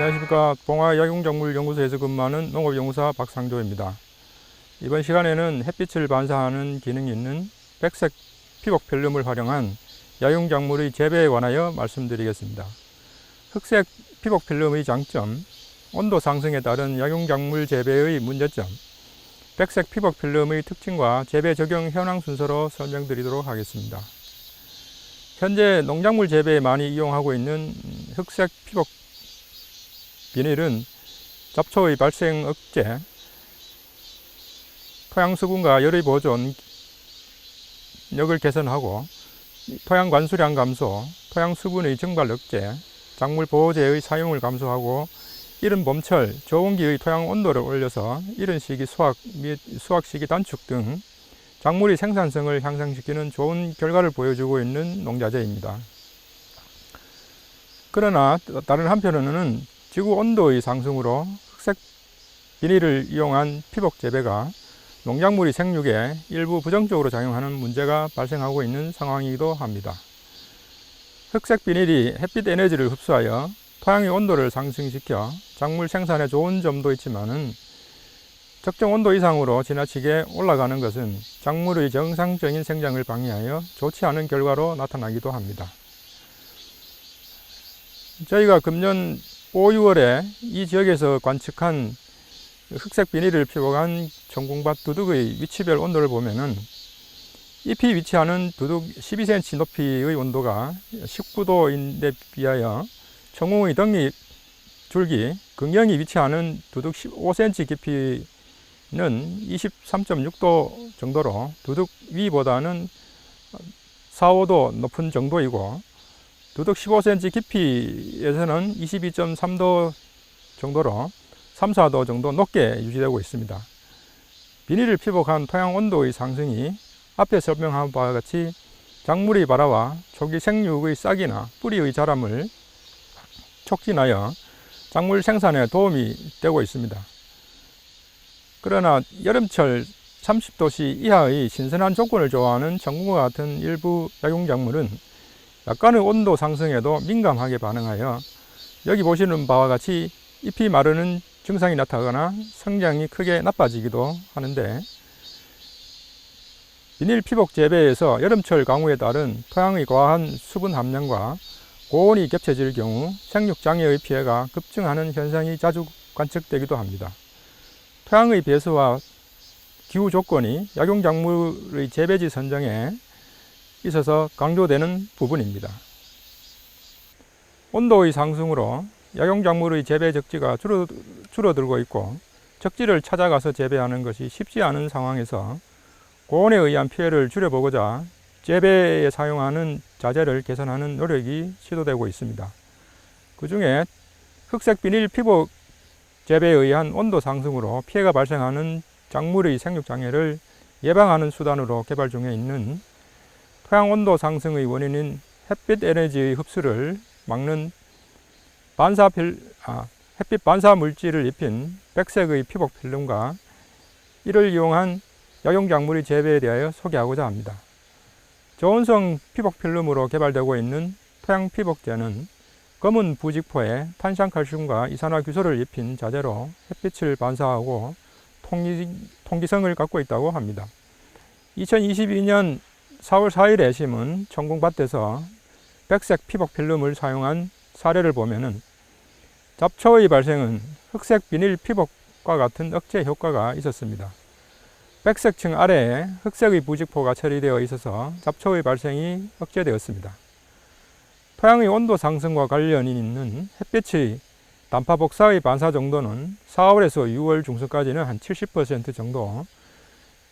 안녕하십니까. 봉화약용작물연구소에서 근무하는 농업연구사 박상조입니다. 이번 시간에는 햇빛을 반사하는 기능이 있는 백색 피복 필름을 활용한 약용작물의 재배에 관하여 말씀드리겠습니다. 흑색 피복 필름의 장점, 온도 상승에 따른 약용작물 재배의 문제점, 백색 피복 필름의 특징과 재배 적용 현황 순서로 설명드리도록 하겠습니다. 현재 농작물 재배에 많이 이용하고 있는 흑색 피복 비닐은 잡초의 발생 억제, 토양 수분과 열의 보존력을 개선하고 토양 관수량 감소, 토양 수분의 증발 억제, 작물 보호제의 사용을 감소하고 이른 봄철 저온기의 토양 온도를 올려서 이른 시기 수확 및 수확 시기 단축 등 작물의 생산성을 향상시키는 좋은 결과를 보여주고 있는 농자재입니다. 그러나 다른 한편으로는 지구 온도의 상승으로 흑색 비닐을 이용한 피복 재배가 농작물의 생육에 일부 부정적으로 작용하는 문제가 발생하고 있는 상황이기도 합니다. 흑색 비닐이 햇빛 에너지를 흡수하여 토양의 온도를 상승시켜 작물 생산에 좋은 점도 있지만은 적정 온도 이상으로 지나치게 올라가는 것은 작물의 정상적인 생장을 방해하여 좋지 않은 결과로 나타나기도 합니다. 저희가 금년 5, 6월에 이 지역에서 관측한 흑색 비닐을 피복한 전궁밭 두둑의 위치별 온도를 보면은 잎이 위치하는 두둑 12cm 높이의 온도가 19도인데 비하여 전궁의 덩이 줄기, 긍령이 위치하는 두둑 15cm 깊이는 23.6도 정도로 두둑 위보다는 4, 5도 높은 정도이고 두둑 15cm 깊이에서는 22.3도 정도로 3, 4도 정도 높게 유지되고 있습니다. 비닐을 피복한 토양 온도의 상승이 앞에 설명한 바와 같이 작물의 발화와 초기 생육의 싹이나 뿌리의 자람을 촉진하여 작물 생산에 도움이 되고 있습니다. 그러나 여름철 30도씨 이하의 신선한 조건을 좋아하는 전궁과 같은 일부 약용작물은 약간의 온도 상승에도 민감하게 반응하여 여기 보시는 바와 같이 잎이 마르는 증상이 나타나거나 성장이 크게 나빠지기도 하는데, 비닐 피복 재배에서 여름철 강우에 따른 토양의 과한 수분 함량과 고온이 겹쳐질 경우 생육장애의 피해가 급증하는 현상이 자주 관측되기도 합니다. 토양의 배수와 기후 조건이 약용작물의 재배지 선정에 있어서 강조되는 부분입니다. 온도의 상승으로 약용작물의 재배 적지가 줄어들고 있고 적지를 찾아가서 재배하는 것이 쉽지 않은 상황에서 고온에 의한 피해를 줄여보고자 재배에 사용하는 자재를 개선하는 노력이 시도되고 있습니다. 그 중에 흑색 비닐 피복 재배에 의한 온도 상승으로 피해가 발생하는 작물의 생육장애를 예방하는 수단으로 개발 중에 있는 토양 온도 상승의 원인인 햇빛 에너지의 흡수를 막는 햇빛 반사 물질을 입힌 백색의 피복 필름과 이를 이용한 약용작물의 재배에 대하여 소개하고자 합니다. 저온성 피복 필름으로 개발되고 있는 토양 피복제는 검은 부직포에 탄산칼슘과 이산화규소를 입힌 자재로 햇빛을 반사하고 통기성을 갖고 있다고 합니다. 2022년 4월 4일에 심은 전궁밭에서 백색 피복 필름을 사용한 사례를 보면은 잡초의 발생은 흑색 비닐 피복과 같은 억제 효과가 있었습니다. 백색층 아래에 흑색의 부직포가 처리되어 있어서 잡초의 발생이 억제되었습니다. 토양의 온도 상승과 관련이 있는 햇빛의 단파 복사의 반사 정도는 4월에서 6월 중순까지는 한 70% 정도,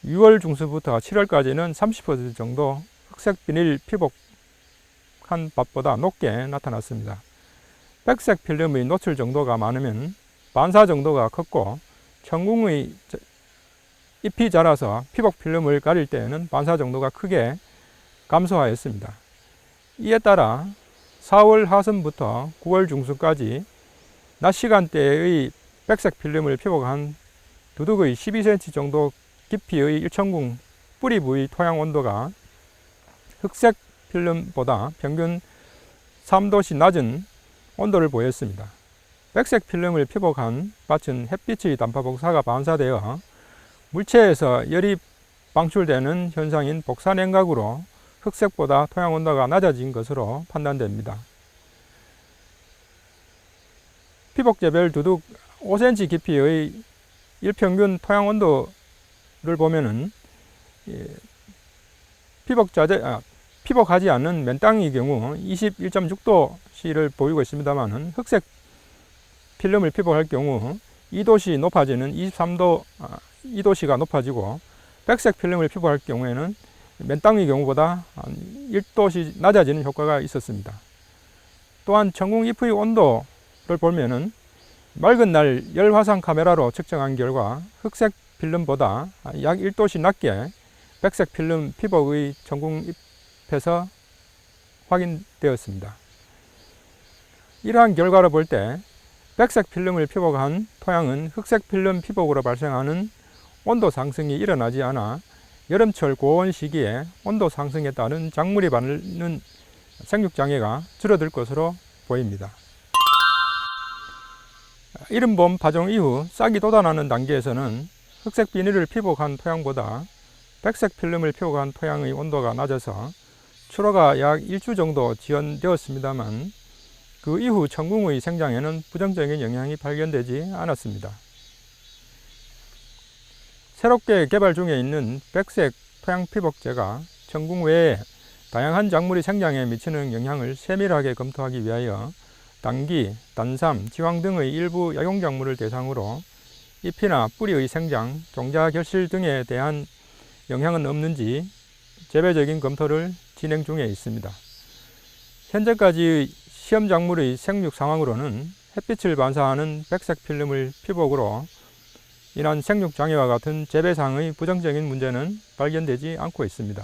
6월 중순부터 7월까지는 30% 정도 흑색 비닐 피복한 밭보다 높게 나타났습니다. 백색 필름의 노출 정도가 많으면 반사 정도가 컸고 전궁의 잎이 자라서 피복 필름을 가릴 때에는 반사 정도가 크게 감소하였습니다. 이에 따라 4월 하순부터 9월 중순까지 낮 시간대의 백색 필름을 피복한 두둑의 12cm 정도 깊이의 일천궁 뿌리 부위 토양 온도가 흑색 필름보다 평균 3도씨 낮은 온도를 보였습니다. 백색 필름을 피복한 밭은 햇빛의 단파 복사가 반사되어 물체에서 열이 방출되는 현상인 복사 냉각으로 흑색보다 토양 온도가 낮아진 것으로 판단됩니다. 피복재배를 두둑 5cm 깊이의 일평균 토양 온도를 보면은 피복하지 않는 맨땅의 경우 21.6도씨를 보이고 있습니다만 흑색 필름을 피복할 경우 2도씨 높아지는 2도씨가 높아지고 백색 필름을 피복할 경우에는 맨땅의 경우보다 1도씨 낮아지는 효과가 있었습니다. 또한 전궁 잎의 온도를 보면은 맑은 날 열화상 카메라로 측정한 결과 흑색 필름보다 약 1도씨 낮게 백색 필름 피복의 전궁 잎에서 확인되었습니다. 이러한 결과를 볼 때 백색 필름을 피복한 토양은 흑색 필름 피복으로 발생하는 온도 상승이 일어나지 않아 여름철 고온 시기에 온도 상승에 따른 작물이 받는 생육장애가 줄어들 것으로 보입니다. 이른봄 파종 이후 싹이 돋아나는 단계에서는 흑색 비닐을 피복한 토양보다 백색 필름을 피복한 토양의 온도가 낮아서 출하가 약 1주 정도 지연되었습니다만 그 이후 천궁의 생장에는 부정적인 영향이 발견되지 않았습니다. 새롭게 개발 중에 있는 백색 토양 피복제가 천궁 외에 다양한 작물의 생장에 미치는 영향을 세밀하게 검토하기 위하여 당귀, 단삼, 지황 등의 일부 약용작물을 대상으로 잎이나 뿌리의 생장, 종자 결실 등에 대한 영향은 없는지 재배적인 검토를 진행 중에 있습니다. 현재까지의 시험작물의 생육 상황으로는 햇빛을 반사하는 백색 필름을 피복으로 인한 생육장애와 같은 재배상의 부정적인 문제는 발견되지 않고 있습니다.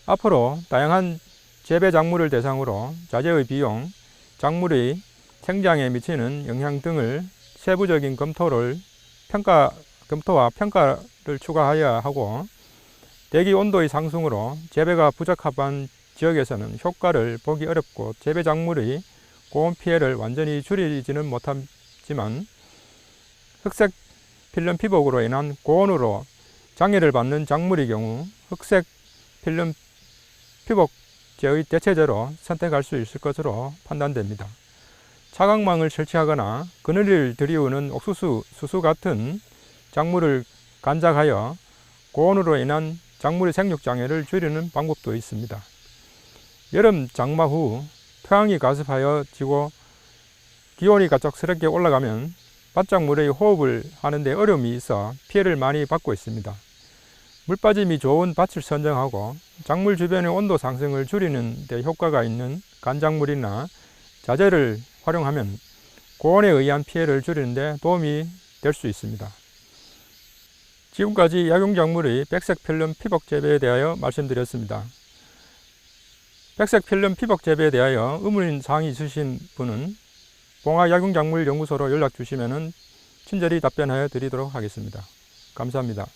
앞으로 다양한 재배작물을 대상으로 자재의 비용, 작물의 생장에 미치는 영향 등을 세부적인 검토와 평가를 추가하여야 하고 대기 온도의 상승으로 재배가 부적합한 지역에서는 효과를 보기 어렵고 재배 작물의 고온 피해를 완전히 줄이지는 못하지만 흑색 필름 피복으로 인한 고온으로 장애를 받는 작물의 경우 흑색 필름 피복제의 대체제로 선택할 수 있을 것으로 판단됩니다. 차광망을 설치하거나 그늘을 들이우는 옥수수, 수수 같은 작물을 간작하여 고온으로 인한 작물의 생육장애를 줄이는 방법도 있습니다. 여름 장마 후 토양이 가습하여지고 기온이 갑작스럽게 올라가면 밭작물의 호흡을 하는데 어려움이 있어 피해를 많이 받고 있습니다. 물빠짐이 좋은 밭을 선정하고 작물 주변의 온도 상승을 줄이는 데 효과가 있는 간작물이나 자재를 활용하면 고온에 의한 피해를 줄이는 데 도움이 될 수 있습니다. 지금까지 약용작물의 백색 필름 피복 재배에 대하여 말씀드렸습니다. 백색 필름 피복 재배에 대하여 의문사항이 있으신 분은 봉화약용작물연구소로 연락 주시면 친절히 답변하여 드리도록 하겠습니다. 감사합니다.